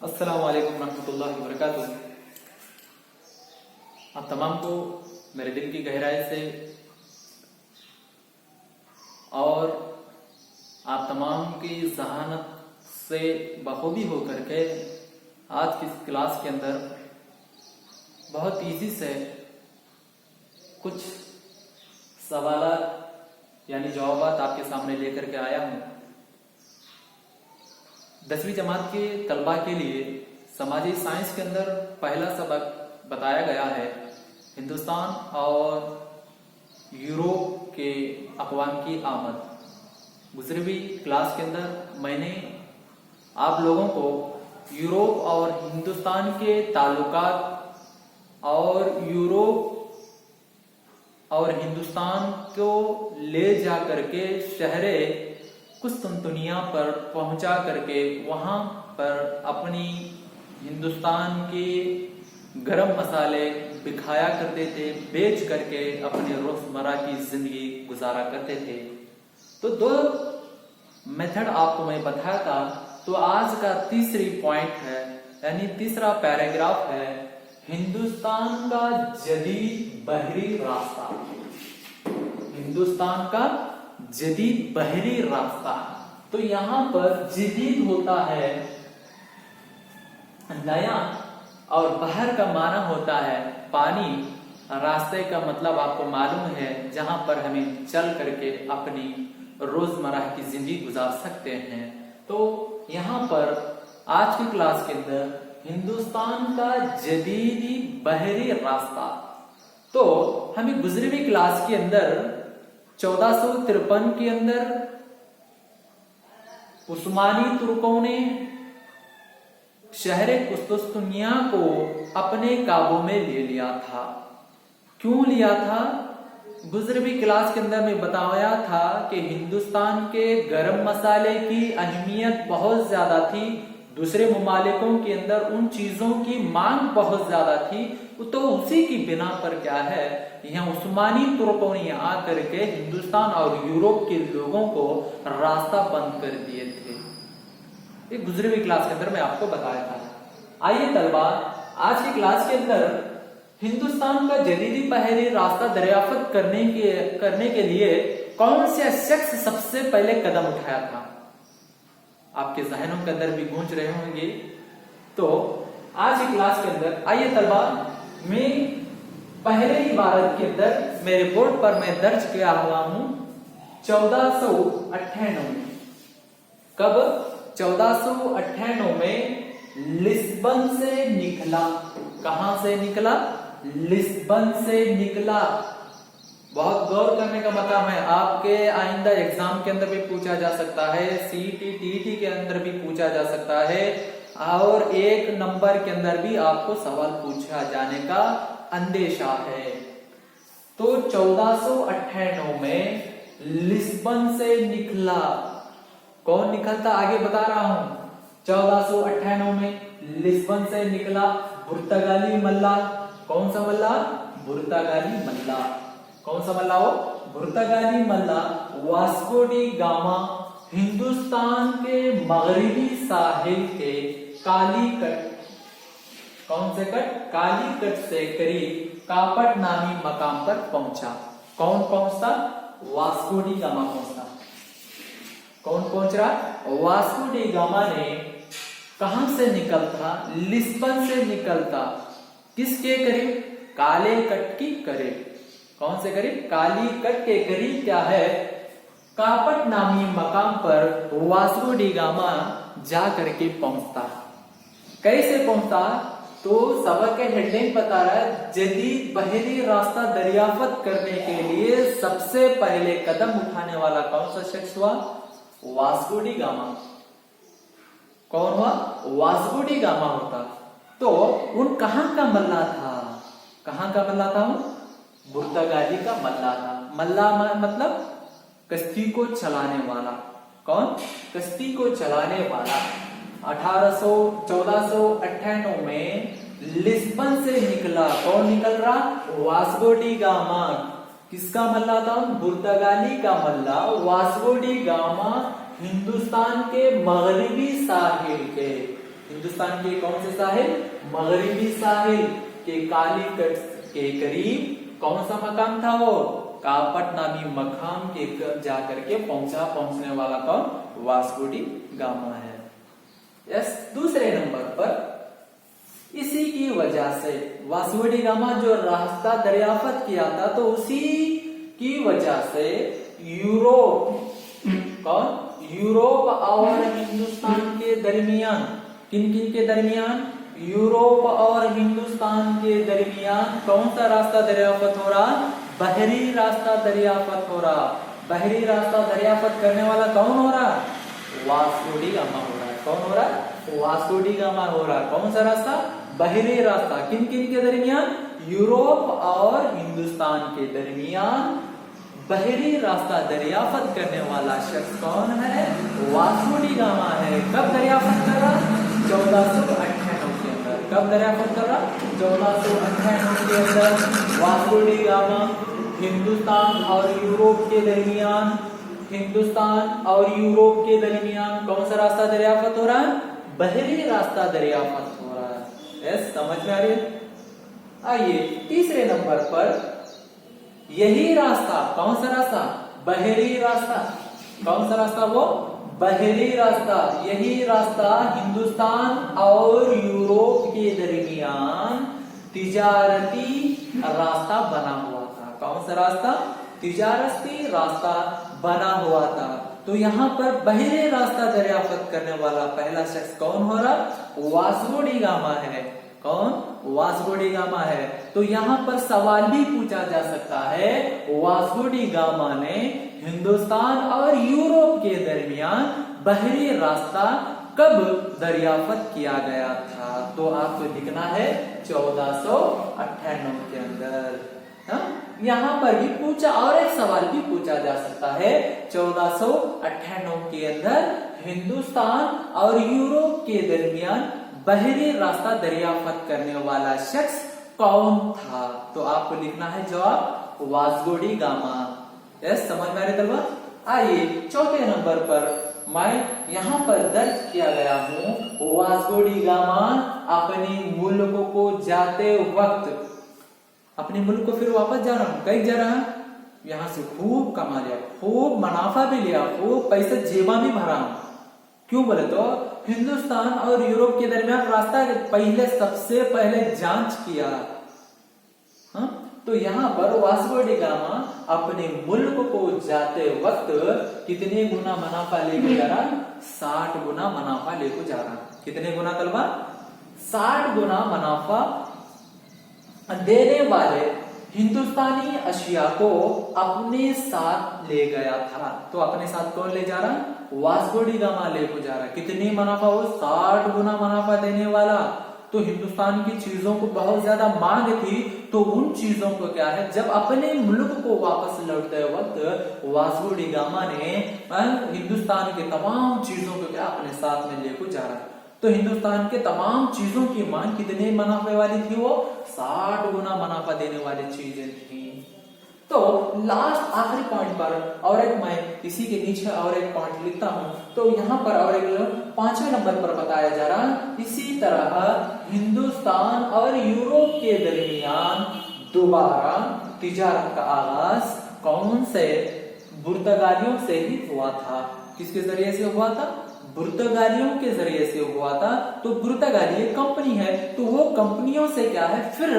अस्सलाम वालेकुम रहमतुल्लाहि व बरकातुहू। आप तमाम को मेरे दिल की गहराई से और आप तमाम की जहानत से बखूबी होकर के आज की क्लास के अंदर बहुत इजी से कुछ सवालात यानी जवाबात आपके सामने लेकर के आया हूं। 10वीं जमात के तलबा के लिए समाजी साइंस के अंदर पहला सबक बताया गया है हिंदुस्तान और यूरोप के अक़वाम की आमद। गुज़री हुई क्लास के अंदर मैंने आप लोगों को यूरोप और हिंदुस्तान के ताल्लुकात और यूरोप और हिंदुस्तान को ले जा करके शहरे कुस्तुनतुनिया पर पहुंचा करके वहां पर अपनी हिंदुस्तान के गरम मसाले बिखाया करते थे, बेच करके अपने रोजमर्रा की जिंदगी गुजारा करते थे। तो दो मेथड आपको मैं बताया था। तो आज का तीसरी पॉइंट है यानी तीसरा पैराग्राफ है हिंदुस्तान का जदीद बहरी रास्ता। हिंदुस्तान का जदीद बहरी रास्ता। तो यहां पर जदीद होता है नया और बहर का माना होता है पानी। रास्ते का मतलब आपको मालूम है जहां पर हमें चल करके अपनी रोजमर्रा की जिंदगी गुजार सकते हैं। तो यहां पर आज की क्लास के अंदर हिंदुस्तान का जदीदी बहरी रास्ता। तो हमें गुजरी हुई क्लास के अंदर 1453 के अंदर उस्मानी तुर्कों ने शहर कुस्तुनतुनिया को अपने काबू में ले लिया था। क्यों लिया था? गुजरी हुई क्लास के अंदर में बताया था कि हिंदुस्तान के गरम मसाले की अहमियत बहुत ज्यादा थी। दूसरे ममालिकों के अंदर उन चीजों की मांग बहुत ज्यादा थी। तो उसी की बिना पर क्या है यहाँ उस्मानी तुर्कों ने आकर के हिंदुस्तान और यूरोप के लोगों को रास्ता बंद कर दिए थे। एक गुजरी हुई क्लास के अंदर मैं आपको बताया था। आइए तलबा, आज की क्लास के अंदर हिंदुस्तान का जदीदी बहरी रास्ता दरियाफ्त करने के लिए कौन से शख्स सबसे पहले कदम उठाया था? आपके जहनों के अंदर भी गूंज रहे होंगे। तो आज की क्लास के अंदर आइए तलबा, मैं पहले ही इबारत के अंदर मेरे बोर्ड पर मैं दर्ज किया हुआ हूं 1498 में। कब? 1498 में लिस्बन से निकला। कहां से निकला? लिस्बन से निकला। बहुत गौर करने का मतलब है, आपके आइंदा एग्जाम के अंदर भी पूछा जा सकता है, सीईटी टीईटी के अंदर भी पूछा जा सकता है और एक नंबर के अंदर भी आपको सवाल पूछा जाने का अंदेशा है। तो 1498 में लिस्बन से निकला। कौन निकलता? आगे बता रहा हूं। 1498 में लिस्बन से निकला पुर्तगाली मल्ला। कौन सा मल्ला? पुर्तगाली मल्ला। कौन सा मल्ला? वो पुर्तगाली मल्ला वास्को डी गामा हिंदुस्तान के मगरिबी साहिल के कालीकट, कौन से कट? कालीकट से करीब कापट नामी मकाम पर पहुंचा। कौन पहुंचता? वास्को डी गामा पहुंचता। कौन पहुंच रहा? वास्को डी गामा ने कहां से निकलता? लिस्बन से निकलता। किसके करीब? काले कट की करीब। कौन से करीब? काली कट के करीब क्या है कापट नामी मकाम पर वास्को डी गामा जा करके पहुंचता। कैसे पहुंचता? तो सबक के हेडिंग बता रहा है जदीद बहरी रास्ता दरियाफ्त करने के लिए सबसे पहले कदम उठाने वाला कौन सा शख्स हुआ? Vasco D gamma. कौन हुआ? वास्को डी गामा होता। तो उन कहां का मल्ला था? कहां का मल्ला था? पुर्तगाली का मल्ला था। मल्ला मतलब कश्ती को चलाने वाला। कौन? कश्ती को चलाने वाला। 1498 में लिस्बन से निकला। कौन निकल रहा? Vasco D gamma. किसका मल्ला था? पुर्तगाली का मल्ला वास्को डी गामा हिंदुस्तान के मगरिबी साहिल के हिंदुस्तान के कौन से साहिल? मगरिबी साहिल के काली तट के करीब कौन सा मकाम था वो? कापट नामी मकाम के जाकर के पहुंचने वाला कौन? वास्को डी गामा है। यस, दूसरे नंबर पर इसी की वजह से वास्को डी गामा जो रास्ता दरियाफ्त किया था, तो उसी की वजह से यूरोप और हिंदुस्तान के दरमियान, किन किन के दरमियान? यूरोप और हिंदुस्तान के दरमियान कौन सा रास्ता दरियाफ्त हो रहा? बहरी रास्ता दरियाफ्त हो रहा। बहरी रास्ता दरियाफ्त करने वाला कौन हो रहा? वास्को डी गामा हो रहा है। कौन हो रहा? वास्को डी गामा हो रहा। कौन सा रास्ता? बहरी रास्ता। किन किन के दरमियान? यूरोप और हिंदुस्तान के दरमियान बहरी रास्ता दरियाफ्त करने वाला शख्स कौन है? वास्को डी गामा है। कब दरियाफ्त कर रहा? 1498 के अंदर। कब दरियाफ्त कर रहा? 1498 के अंदर वास्को डी गामा हिंदुस्तान और यूरोप के दरमियान, हिंदुस्तान और यूरोप के दरमियान कौन सा रास्ता दरियाफ्त हो रहा है? बहरी रास्ता दरियाफ्त हो रहा है। यस, समझ में आ रही है? आइए तीसरे नंबर पर यही रास्ता कौन सा रास्ता? बहरी रास्ता। कौन सा रास्ता वो? बहरी रास्ता। यही रास्ता हिंदुस्तान और यूरोप के दरमियान तिजारती रास्ता बना हुआ था। कौन सा रास्ता? तिजारती रास्ता बना हुआ था। तो यहाँ पर बहरे रास्ता दरियाफ्त करने वाला पहला शख्स कौन हो रहा? वास्को डी गामा है। कौन? वास्को डी गामा है। तो यहाँ पर सवाल भी पूछा जा सकता है, वास्को डी गामा ने हिंदुस्तान और यूरोप के दरमियान बहरी रास्ता कब दरियाफ्त किया गया था? तो आपको लिखना है 1498 के अंदर। यहाँ पर भी पूछा, और एक सवाल भी पूछा जा सकता है, 1498 के अंदर हिंदुस्तान और यूरोप के दरमियान बहरी रास्ता दरियाफ्त करने वाला शख्स कौन था? तो आपको लिखना है जवाब वास्को डी गामा। यस, समझ में आ रही तलबा? आइए चौथे नंबर पर मैं यहाँ पर दर्ज किया गया हूँ, वास्को डी गामा अपने मुल्क को जाते वक्त, अपने मुल्क को फिर वापस जा रहा हूँ, कहीं जा रहा है? यहाँ से खूब कमा लिया, खूब मुनाफा भी लिया, खूब पैसे जेबा भी भरा हूं। क्यों बोले तो हिंदुस्तान और यूरोप के दरमियान रास्ता सबसे पहले जांच किया। तो यहाँ पर वास्को डी गामा अपने मुल्क को जाते वक्त कितने गुना मुनाफा लेके जा रहा? 60 गुना मुनाफा लेके जा रहा। कितने गुना तलबा? 60 गुना मुनाफा देने वाले हिंदुस्तानी अशिया को अपने साथ ले गया था। तो अपने साथ कौन ले जा रहा? वास्को डी गामा लेको जा रहा। कितनी मुनाफा? वो 60 गुना मुनाफा देने वाला। तो हिंदुस्तान की चीजों को बहुत ज्यादा मांग थी, तो उन चीजों को क्या है, जब अपने मुल्क को वापस लौटते वक्त वास्को डी गामा ने हिंदुस्तान के तमाम चीजों को क्या अपने साथ में लेको जा रहा। तो हिंदुस्तान के तमाम चीजों की मांग कितने मुनाफे वाली थी? वो 60 गुना मुनाफा देने वाली चीजें थी। तो लास्ट आखिरी पॉइंट पर और एक मैं इसी के नीचे और एक पॉइंट लिखता हूं। तो यहाँ पर और एक 5वें नंबर पर बताया जा रहा, इसी तरह हिंदुस्तान और यूरोप के दरमियान दोबारा तिजारत का आगाज कौन से पुर्तगालियों से ही हुआ था? किसके जरिए से हुआ था? पुर्तगालियों के जरिए से हुआ था। तो पुर्तगाली एक कंपनी है, तो वो कंपनियों से क्या है फिर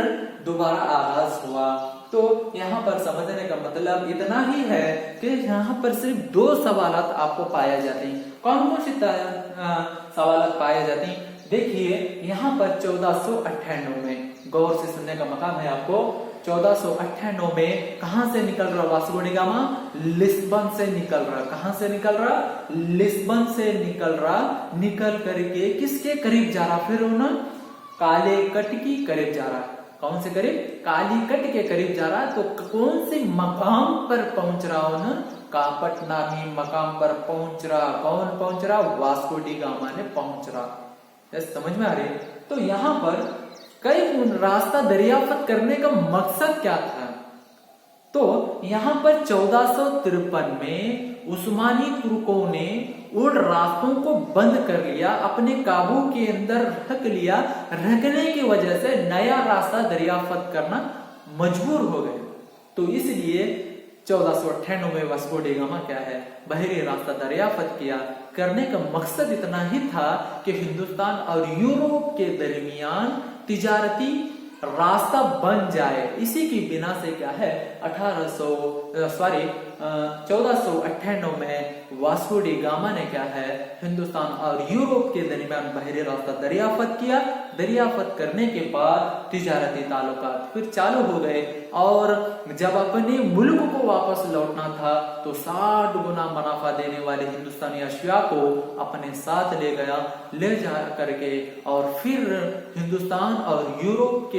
दोबारा आगाज हुआ। तो यहाँ पर समझने का मतलब इतना ही है कि यहाँ पर सिर्फ 2 सवालात आपको पाए जाते हैं। कौन कौन से सवालात पाए जाते हैं? देखिए यहाँ पर 1498 में, गौर से सुनने का मकाम है आपको, 1498 में कहां से निकल रहा वास्को डी गामा? लिस्बन से निकल रहा। कहां से निकल रहा? लिस्बन से निकल रहा। निकल करके किसके करीब जा रहा? फिर उन्हें काले कट की करीब जा रहा। कौन से करीब? काली कट के करीब जा रहा। तो कौन से मकाम पर पहुंच रहा? उन्हें कापट नामी मकाम पर पहुंच रहा। कौन पहुंच रहा? वास्को डी गामा ने पहुंच रहा। समझ में आ रही है? तो यहाँ पर कई रास्ता दरियाफ्त करने का मकसद क्या था? तो यहाँ पर 1453 में उस्मानी तुर्कों ने उन रास्तों को बंद कर लिया, अपने काबू के अंदर रख लिया। रखने की वजह से नया रास्ता दरियाफ्त करना मजबूर हो गए। तो इसलिए 1498 में वास्को डी गामा क्या है, बहरी रास्ता दरियाफ्त किया। करने का मकसद इतना ही था कि हिंदुस्तान और यूरोप के दरमियान तिजारती रास्ता बन जाए। इसी की बिना से क्या है 1498 में वास्को डी गामा ने क्या है हिंदुस्तान और यूरोप के दरमियान बहरी रास्ता दरियाफ्त किया। दरियाफ्त करने के बाद तिजारती ताल्लुकात फिर चालू हो गए, और जब अपने मुल्क को वापस लौटना था तो 60 गुना मुनाफा देने वाले हिंदुस्तानी अशिया को अपने साथ ले गया, ले जा करके, और फिर हिंदुस्तान और यूरोप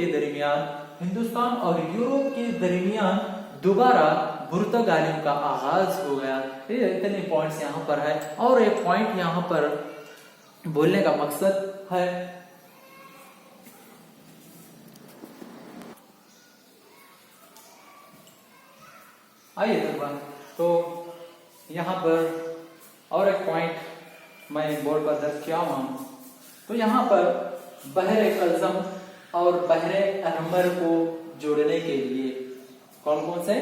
के दरमियान दोबारा पुर्तगालियों का आगाज हो गया। ये इतने पॉइंट्स यहाँ पर है, और एक पॉइंट यहाँ पर बोलने का मकसद है, आइए तकरीबन। तो यहाँ पर और एक पॉइंट मैं बोर्ड पर दर्ज किया हूँ। तो यहाँ पर बहरे कल्जम और बहरे अहमर को जोड़ने के लिए कौन कौन से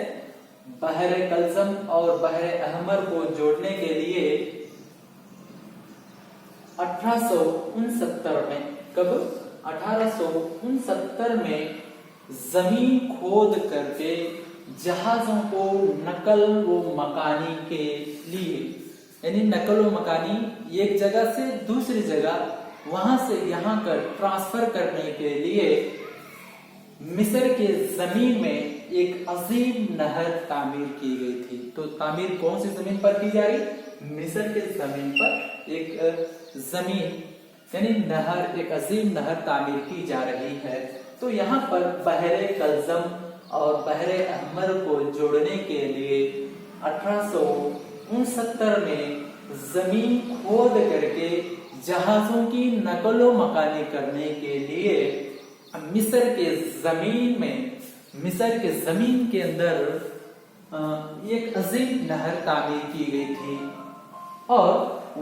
बहरे कल्जम और बहरे अहमर को जोड़ने के लिए 1869 में, कब 1869 में जमीन खोद करके जहाजों को नकल व मकानी के लिए, यानी नकल व मकानी एक जगह से दूसरी जगह, वहां से यहां कर ट्रांसफर करने के लिए मिस्र के जमीन में एक अजीम नहर तामीर की गई थी। तो तामीर कौन सी जमीन पर की जा रही, मिस्र के जमीन पर एक जमीन यानी नहर, एक अजीम नहर तामीर की जा रही है। तो यहाँ पर बहरे कल्जम और बहरे अहमर को जोड़ने के लिए 1869 में जमीन खोद करके जहाजों की नकलो मकानी करने के लिए मिस्र के जमीन के अंदर एक अजीम नहर तामीर की गई थी। और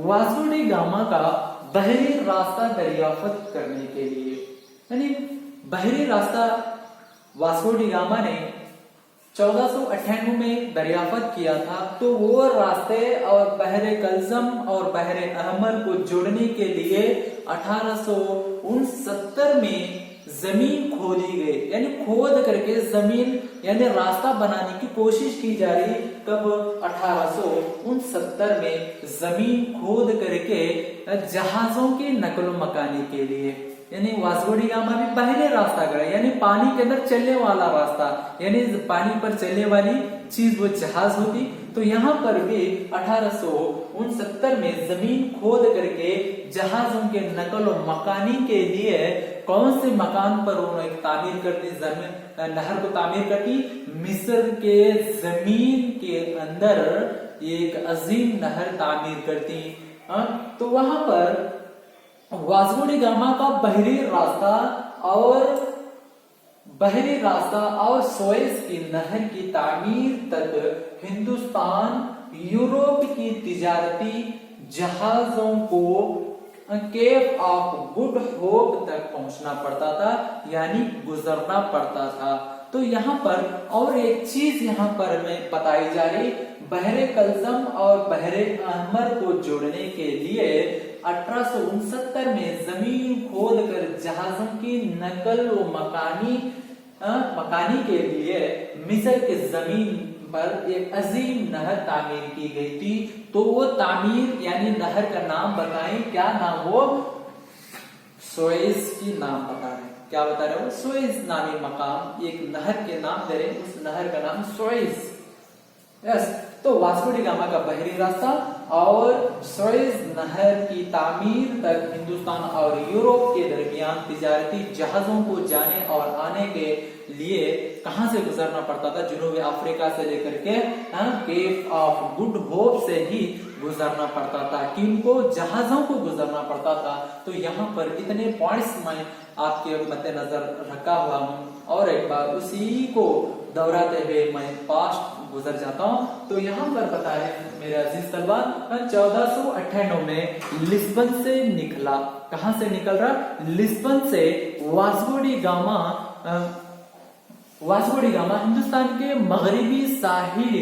वास्को डी गामा का बहरी रास्ता दरियाफ्त करने के लिए, यानी बहरी रास्ता वास्को डी गामा ने 1498 में दरियाफ्त किया था। तो वो रास्ते और बहरे कल्जम और बहरे अहमर को जोड़ने के लिए 1869 में जमीन खोदी गई, यानी खोद करके जमीन यानी रास्ता बनाने की कोशिश की जा रही। कब 1869 में जमीन खोद करके जहाजों की नकलो मकानी के लिए, यानी वास्को डी गामा भी पहले रास्ता गया, यानी पानी के अंदर चलने वाला रास्ता, यानी पानी पर चलने वाली चीज वो जहाज होती। तो यहाँ पर भी 1869 में जमीन खोद करके जहाजों के नकलो मकानी के लिए कौन से मकान पर उन्होंने तामीर करती, नहर को तामीर करती, मिस्र के जमीन के अंदर एक अजीम नहर तामीर करती। तो वहां पर वास्को डी गामा का बहरी रास्ता और सुएज की नहर की तामीर तक हिंदुस्तान यूरोप की तिजारती जहाजों को केप ऑफ गुड होप तक पहुंचना पड़ता था, यानी गुजरना पड़ता था। तो यहाँ पर और एक चीज यहाँ पर में बताई जा रही, बहरे कल्जम और बहरे अहमर को जोड़ने के लिए 1869 में जमीन खोद कर जहाजों की नकल व मकानी के लिए मिस्र के जमीन पर एक अजीम नहर तामीर की गई थी। तो वो तामीर यानी नहर का नाम बताएं, क्या नाम, वो सुएज की नाम बता रहे, क्या बता रहे हो, सुएज नामी मकाम, एक नहर के नाम दे रहे, उस नहर का नाम सुएज। यस, तो वास्को डी गामा का बहरी रास्ता और सुएज नहर की तामीर तक हिंदुस्तान और यूरोप के दरमियान तिजारती जहाजों को जाने और आने के लिए कहां से गुजरना पड़ता था, जनूबी अफ्रीका से लेकर के केप ऑफ गुड होप से ही गुजरना पड़ता था, किनको जहाजों को गुजरना पड़ता था। तो यहाँ पर इतने पॉइंट्स मैं आपके मद्देनजर रखा हुआ हूँ, और एक बार उसी को दोहराते हुए मैं पास्ट गुजर जाता हूँ। तो यहाँ पर बता रहे मेरे अजीज तलबा 1498 में लिस्बन से निकला। कहां से निकल रहा? लिस्बन से वास्को डी गामा हिंदुस्तान के मगरिबी साहिल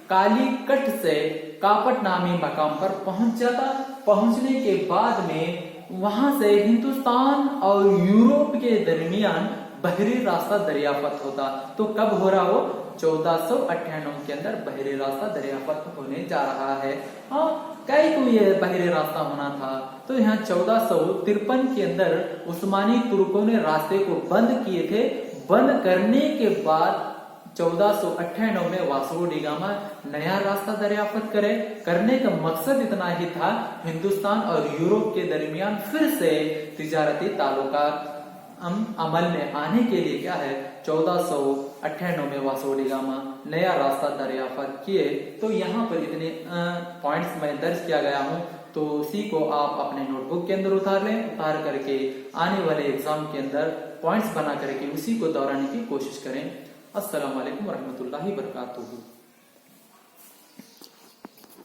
कालीकट से कापट नामी मकाम पर पहुंच जाता। पहुंचने के बाद में वहां से हिंदुस्तान और यूरोप के दरमियान बहरी रास्ता दरियाफत होता। तो कब हो रहा हो? 1498 के अंदर बहरी रास्ता दरियाफत होने जा रहा है। हाँ, कई को ये बहरी रास्ता होना था। तो यहाँ 1453 के अंदर उस्मानी तुर्कों ने रास्ते को बंद किए थे। बंद करने के बाद 1498 में वास्को डी गामा नया रास्ता दरियाफत करने का मकसद इतना ही था, हिंदुस्तान और यूरोप के दरमियान फिर से तिजारती ताल्लुकात अमल में आने के लिए क्या है 1498 में वास्को डी गामा नया रास्ता दरियाफत किए। तो यहाँ पर इतने पॉइंट्स मैं दर्ज किया गया हूँ। तो उसी को आप अपने नोटबुक के अंदर उतार लें। उतार करके आने वाले एग्जाम के अंदर पॉइंट्स बना करके उसी को दोहराने की कोशिश करें। अस्सलाम वालेकुम रहमतुल्लाहि वबरकातुहू।